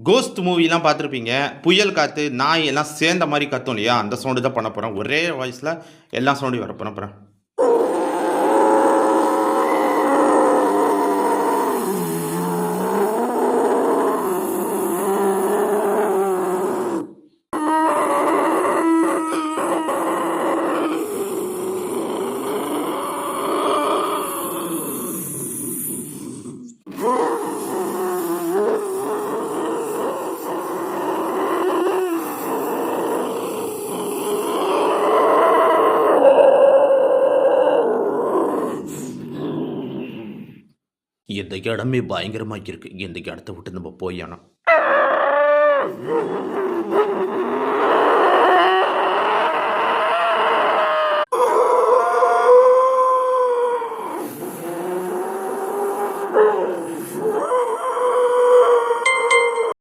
Cost மூவிலாம் பார்த்துருப்பீங்க. புயல் காத்து, நாய் எல்லாம் சேர்ந்த மாரி கத்தும் இல்லையா? அந்த சவுண்டு தான் பண்ண போறேன். ஒரே வாய்ஸ்ல எல்லா சவுண்டையும் பண்ண போறேன். இந்த இடமே பயங்கரமா இருக்கு. இந்த இடத்த விட்டு நம்ம போய் ஆகணும்.